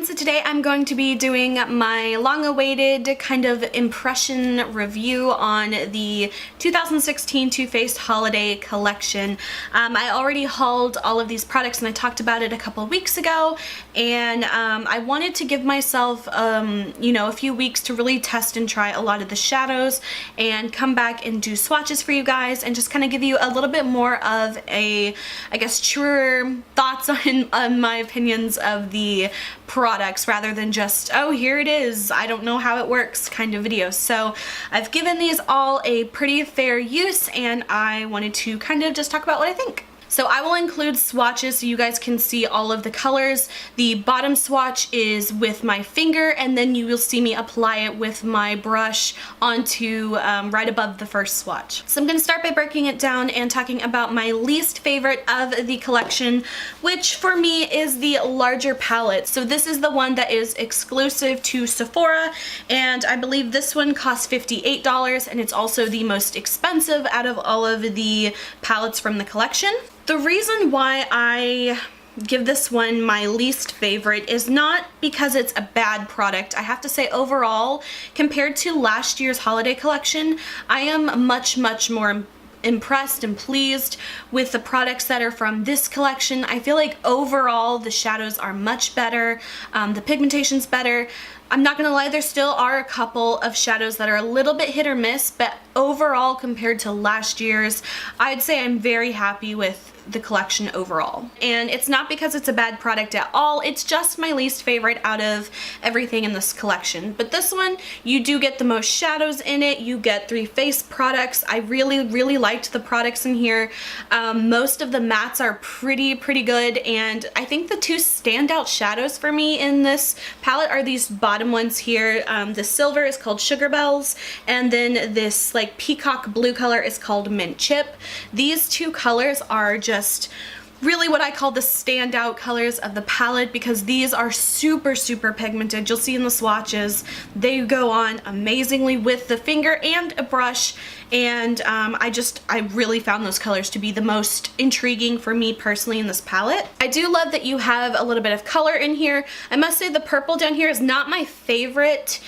So today I'm going to be doing my long-awaited kind of impression review on the 2016 Too Faced Holiday Collection. I already hauled all of these products and I talked about it a couple of weeks ago, and I wanted to give myself you know, a few weeks to really test and try a lot of the shadows and come back and do swatches for you guys and just kind of give you a little bit more of a, I guess, truer thoughts on my opinions of the products rather than just, oh, here it is, I don't know how it works kind of video. So I've given these all a pretty fair use and I wanted to kind of just talk about what I think. So I will include swatches so you guys can see all of the colors. The bottom swatch is with my finger, and then you will see me apply it with my brush onto right above the first swatch. So I'm going to start by breaking it down and talking about my least favorite of the collection, which for me is the larger palette. So this is the one that is exclusive to Sephora, and I believe this one costs $58, and it's also the most expensive out of all of the palettes from the collection. The reason why I give this one my least favorite is not because it's a bad product. I have to say overall, compared to last year's holiday collection, I am much more impressed and pleased with the products that are from this collection. I feel like overall the shadows are much better, the pigmentation's better. I'm not gonna lie, there still are a couple of shadows that are a little bit hit or miss, but overall compared to last year's, I'd say I'm very happy with the collection overall. And it's not because it's a bad product at all, it's just my least favorite out of everything in this collection. But this one, you do get the most shadows in it, you get 3 face products. I really liked the products in here. Most of the mattes are pretty good, and I think the 2 standout shadows for me in this palette are these bottom ones here. The silver is called Sugar Bells, and then this like peacock blue color is called Mint Chip. These 2 colors are just really what I call the standout colors of the palette because these are super pigmented. You'll see in the swatches, they go on amazingly with the finger and a brush, and I really found those colors to be the most intriguing for me personally in this palette. I do love that you have a little bit of color in here. I must say the purple down here is not my favorite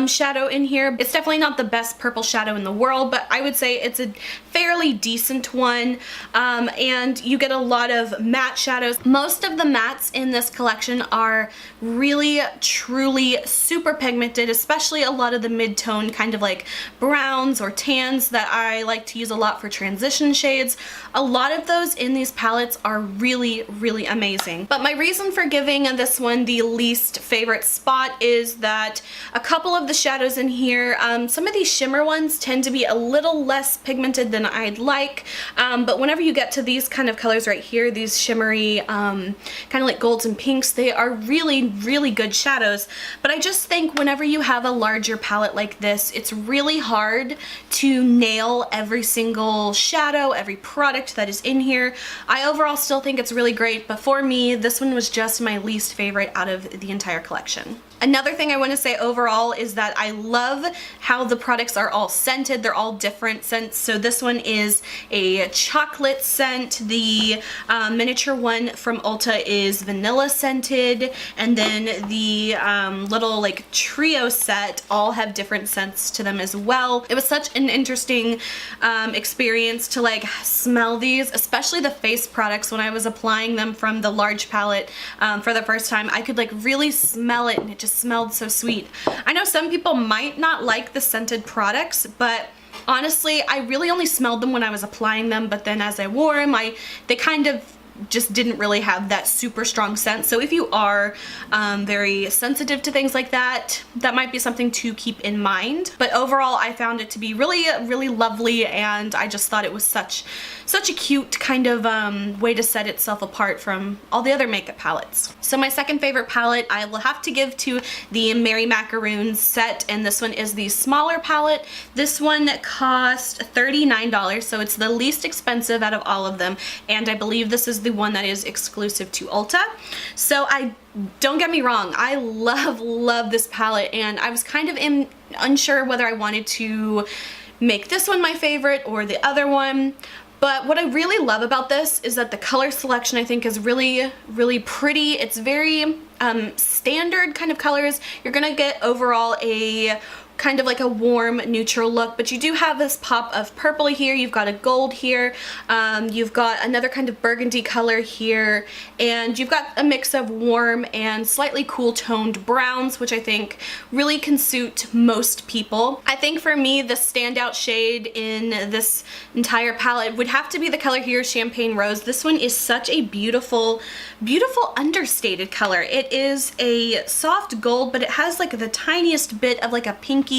shadow in here. It's definitely not the best purple shadow in the world, but I would say it's a fairly decent one, and you get a lot of matte shadows. Most of the mattes in this collection are really truly super pigmented, especially a lot of the mid-tone kind of like browns or tans that I like to use a lot for transition shades. A lot of those in these palettes are really amazing. But my reason for giving this one the least favorite spot is that a couple of the shadows in here, some of these shimmer ones tend to be a little less pigmented than I'd like, but whenever you get to these kind of colors right here, these shimmery kind of like golds and pinks, they are really good shadows. But I just think whenever you have a larger palette like this, it's really hard to nail every single shadow, every product that is in here. I overall still think it's really great, but for me, this one was just my least favorite out of the entire collection. Another thing I want to say overall is that I love how the products are all scented. They're all different scents. So this one is a chocolate scent. The miniature one from Ulta is vanilla scented. And then the little like trio set all have different scents to them as well. It was such an interesting experience to like smell these, especially the face products. When I was applying them from the large palette for the first time, I could like really smell it, and it just smelled so sweet. I know some people might not like the scented products, but honestly, I really only smelled them when I was applying them, but then as I wore them, they kind of just didn't really have that super strong scent. So if you are very sensitive to things like that, that might be something to keep in mind. But overall, I found it to be really lovely, and I just thought it was such a cute kind of way to set itself apart from all the other makeup palettes. So my second favorite palette I will have to give to the Merry Macaroons set, and this one is the smaller palette. This one cost $39, so it's the least expensive out of all of them, and I believe this is the one that is exclusive to Ulta. So don't get me wrong, I love this palette, and I was kind of unsure whether I wanted to make this one my favorite or the other one. But what I really love about this is that the color selection I think is really pretty. It's very standard kind of colors, you're gonna get overall a kind of like a warm neutral look, but you do have this pop of purple here, you've got a gold here, you've got another kind of burgundy color here, and you've got a mix of warm and slightly cool toned browns, which I think really can suit most people. I think for me the standout shade in this entire palette would have to be the color here, Champagne Rose. This one is such a beautiful, beautiful understated color. It is a soft gold, but it has like the tiniest bit of like a pinky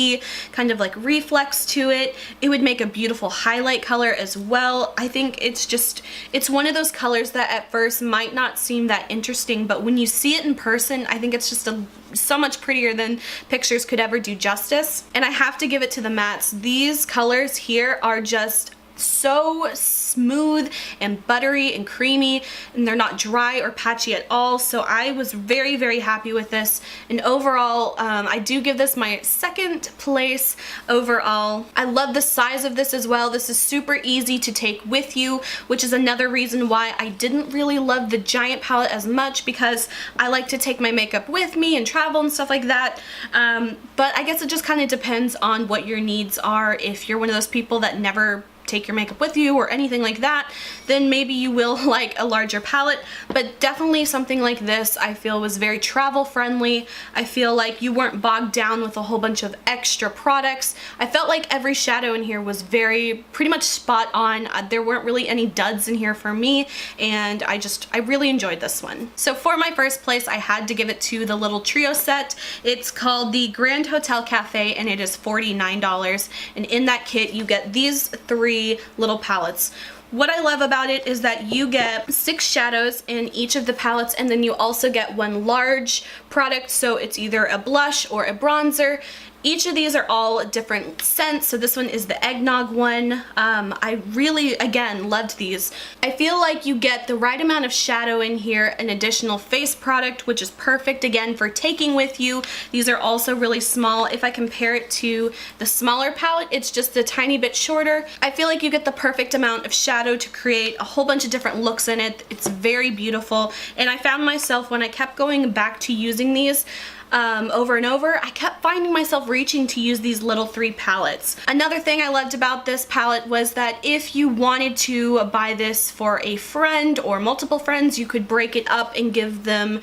kind of like reflex to it. It would make a beautiful highlight color as well. I think it's one of those colors that at first might not seem that interesting, but when you see it in person, I think it's just so much prettier than pictures could ever do justice. And I have to give it to the mattes. These colors here are just so smooth and buttery and creamy, and they're not dry or patchy at all, so I was very, very happy with this. And overall, I do give this my second place overall. I love the size of this as well. This is super easy to take with you, which is another reason why I didn't really love the giant palette as much, because I like to take my makeup with me and travel and stuff like that. But I guess it just kind of depends on what your needs are. If you're one of those people that never take your makeup with you or anything like that, then maybe you will like a larger palette. But definitely something like this I feel was very travel friendly. I feel like you weren't bogged down with a whole bunch of extra products. I felt like every shadow in here was pretty much spot on. There weren't really any duds in here for me, and I really enjoyed this one. So for my first place, I had to give it to the little trio set. It's called the Grand Hotel Cafe, and it is $49, and in that kit you get these 3 little palettes. What I love about it is that you get 6 shadows in each of the palettes, and then you also get 1 large product, so it's either a blush or a bronzer. Each of these are all different scents, so this one is the eggnog one. I really, again, loved these. I feel like you get the right amount of shadow in here, an additional face product, which is perfect, again, for taking with you. These are also really small. If I compare it to the smaller palette, it's just a tiny bit shorter. I feel like you get the perfect amount of shadow to create a whole bunch of different looks in it. It's very beautiful, and I found myself, when I kept going back to using these, over and over, I kept finding myself reaching to use these little 3 palettes. Another thing I loved about this palette was that if you wanted to buy this for a friend or multiple friends, you could break it up and give them,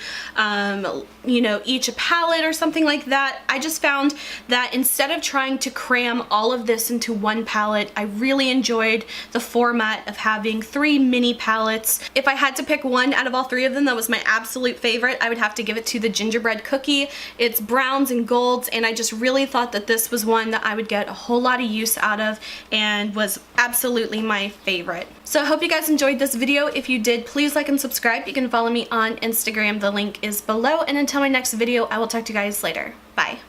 you know, each a palette or something like that. I just found that instead of trying to cram all of this into one palette, I really enjoyed the format of having 3 mini palettes. If I had to pick one out of all 3 of them that was my absolute favorite, I would have to give it to the gingerbread cookie. It's browns and golds, and I just really thought that this was one that I would get a whole lot of use out of and was absolutely my favorite. So I hope you guys enjoyed this video. If you did, please like and subscribe. You can follow me on Instagram. The link is below, and until my next video, I will talk to you guys later. Bye.